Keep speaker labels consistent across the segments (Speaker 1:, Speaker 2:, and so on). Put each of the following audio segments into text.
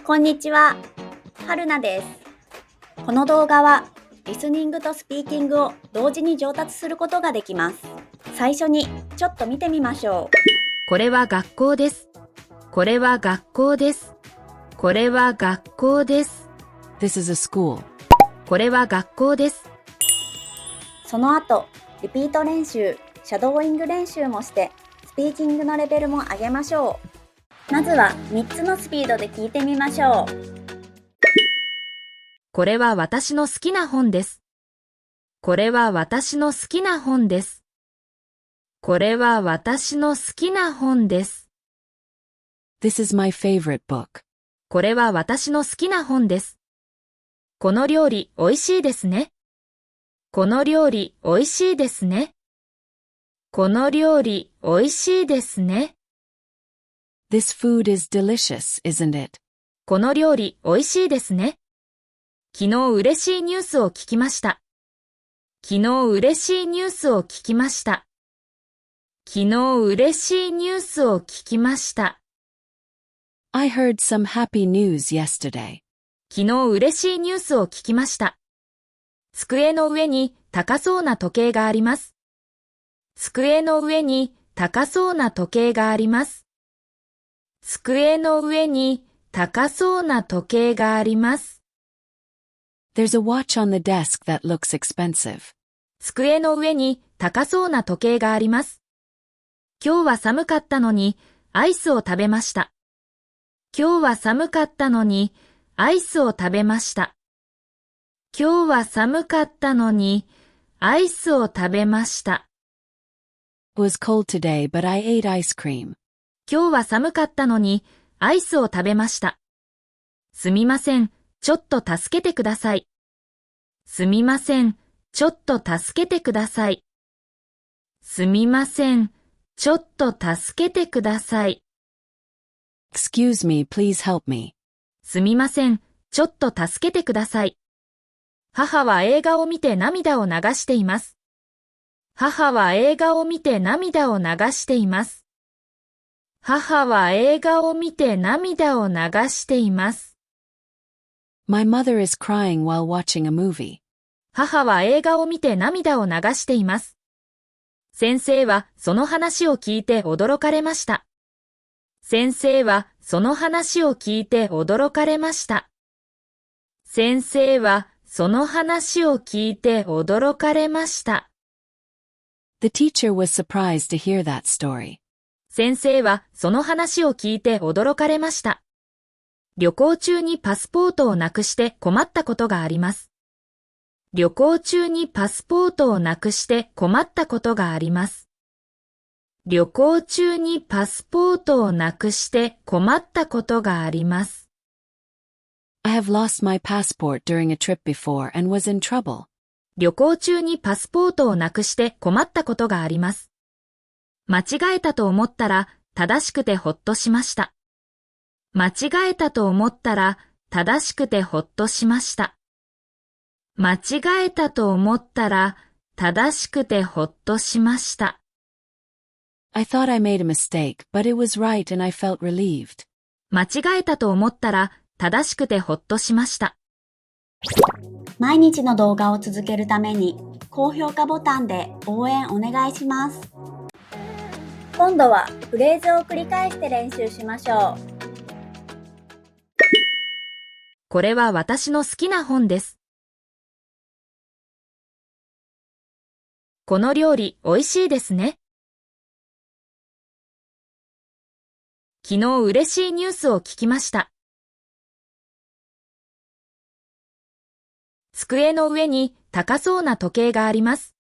Speaker 1: こんにちは、はるなです。この動画はリスニングとスピーキングを同時に上達することができます。最初にちょっと見てみましょう。
Speaker 2: これは学校です。これは学校です。これは学校です。
Speaker 3: This is a school.
Speaker 2: これは学校です。
Speaker 1: その後、リピート練習、シャドーイング練習もしてスピーキングのレベルも上げましょう。まずは3つのスピードで聞いてみましょう。
Speaker 2: これは私の好きな本です。これは私の好きな本です。これは私の好きな本です。
Speaker 3: This is my favorite book.
Speaker 2: これは私の好きな本です。この料理おいしいですね。この料理おいしいですね。この料理おいしいですね。
Speaker 3: This food is delicious, isn't it?
Speaker 2: この料理おいしいですね。昨日嬉しいニュースを聞きました。昨日嬉しいニュースを聞きました。昨日嬉しいニュースを聞きました。
Speaker 3: I heard some happy news yesterday.
Speaker 2: 昨日嬉しいニュースを聞きました。机の上に高そうな時計があります。机の上に高そうな時計があります。机の上に高そうな時計があります。
Speaker 3: There's a watch on the desk that looks expensive.
Speaker 2: 机の上に高そうな時計があります。今日は寒かったのにアイスを食べました。今日は寒かったのにアイスを食べました。今日は寒かったのにアイスを食べました。
Speaker 3: It was cold today, but I ate ice cream.
Speaker 2: 今日は寒かったのにアイスを食べました。すみません、ちょっと助けてください。すみません、ちょっと助けてください。すみません、ちょっと助けてください。
Speaker 3: Excuse me, please help me.
Speaker 2: すみません、ちょっと助けてください。母は映画を見て涙を流しています。母は映画を見て涙を流しています。母は映画を見て涙を流しています。
Speaker 3: My mother is crying while watching a movie.
Speaker 2: 母は映画を見て涙を流しています。先生はその話を聞いて驚かれました。先生はその話を聞いて驚かれました。先生はその話を聞いて驚かれました。
Speaker 3: The teacher was surprised to hear that story.
Speaker 2: 先生はその話を聞いて驚かれました。旅行中にパスポートをなくして困ったことがあります。旅行中にパスポートをなくして困ったことがあります。旅行中にパスポートをなくして困ったことがあります。
Speaker 3: I have lost my passport during a trip before and was in trouble.
Speaker 2: 旅行中にパスポートをなくして困ったことがあります。間違えたと思ったら正しくてほっとしました。間違えたと思ったら正しくてほっとしました。間違えたと思ったら正しくてほっとしました。
Speaker 3: I thought I made a mistake, but it was right and I felt relieved.
Speaker 2: 間違えたと思ったら正しくてほっとしました。
Speaker 1: 毎日の動画を続けるために高評価ボタンで応援お願いします。今度はフレーズを繰り返して練習しましょう。
Speaker 2: これは私の好きな本です。この料理おいしいですね。昨日嬉しいニュースを聞きました。机の上に高そうな時計があります。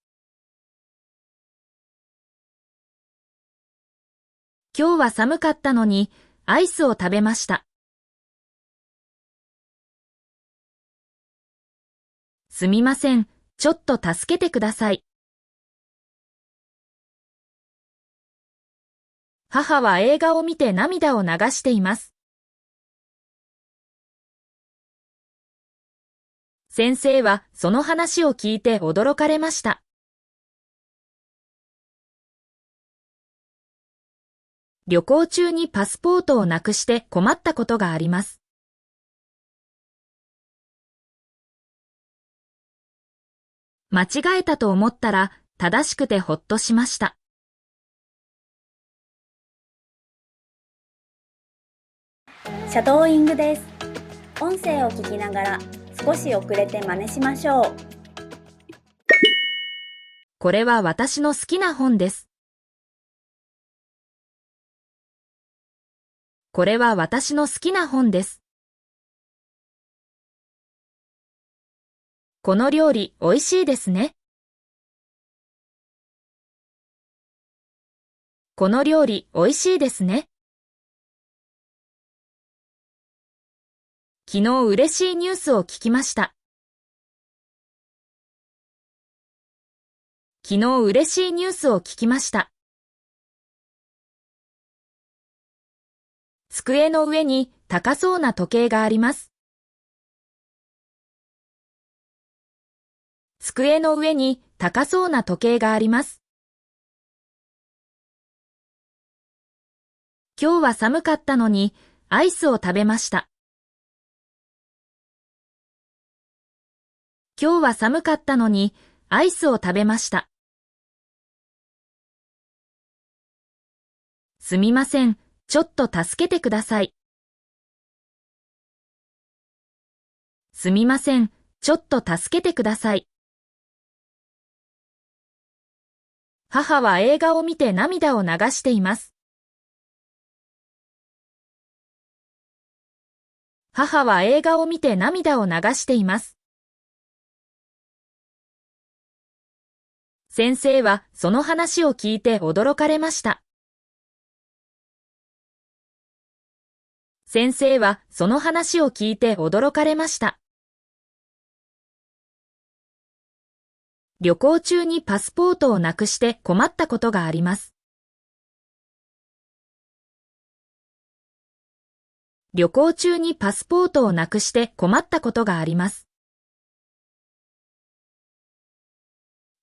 Speaker 2: 今日は寒かったのにアイスを食べました。すみません、ちょっと助けてください。母は映画を見て涙を流しています。先生はその話を聞いて驚かれました。旅行中にパスポートをなくして困ったことがあります。間違えたと思ったら正しくてほっとしました。
Speaker 1: シャドーイングです。音声を聞きながら少し遅れて真似しましょう。
Speaker 2: これは私の好きな本です。これは私の好きな本です。この料理おいしいですね。この料理おいしいですね。昨日嬉しいニュースを聞きました。昨日嬉しいニュースを聞きました。机の上に高そうな時計があります。机の上に高そうな時計があります。今日は寒かったのにアイスを食べました。今日は寒かったのにアイスを食べました。すみません、ちょっと助けてください。すみません、ちょっと助けてください。母は映画を見て涙を流しています。母は映画を見て涙を流しています。先生はその話を聞いて驚かれました。先生はその話を聞いて驚かれました。旅行中にパスポートをなくして困ったことがあります。旅行中にパスポートをなくして困ったことがあります。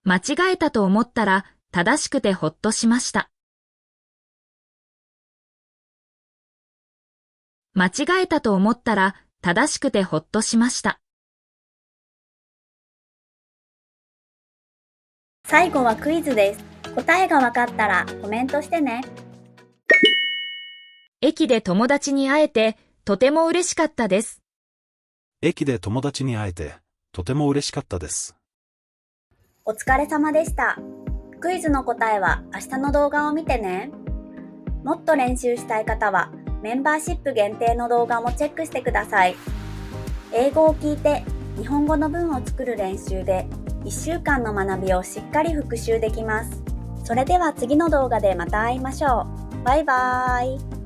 Speaker 2: 間違えたと思ったら正しくてほっとしました。間違えたと思ったら正しくてほっとしました。
Speaker 1: 最後はクイズです。答えがわかったらコメントしてね。
Speaker 2: 駅で友達に会えてとても嬉しかったです。
Speaker 4: 駅で友達に会えてとても嬉しかったです。
Speaker 1: お疲れ様でした。クイズの答えは明日の動画を見てね。もっと練習したい方はメンバーシップ限定の動画もチェックしてください。英語を聞いて日本語の文を作る練習で1週間の学びをしっかり復習できます。それでは次の動画でまた会いましょう。バイバーイ。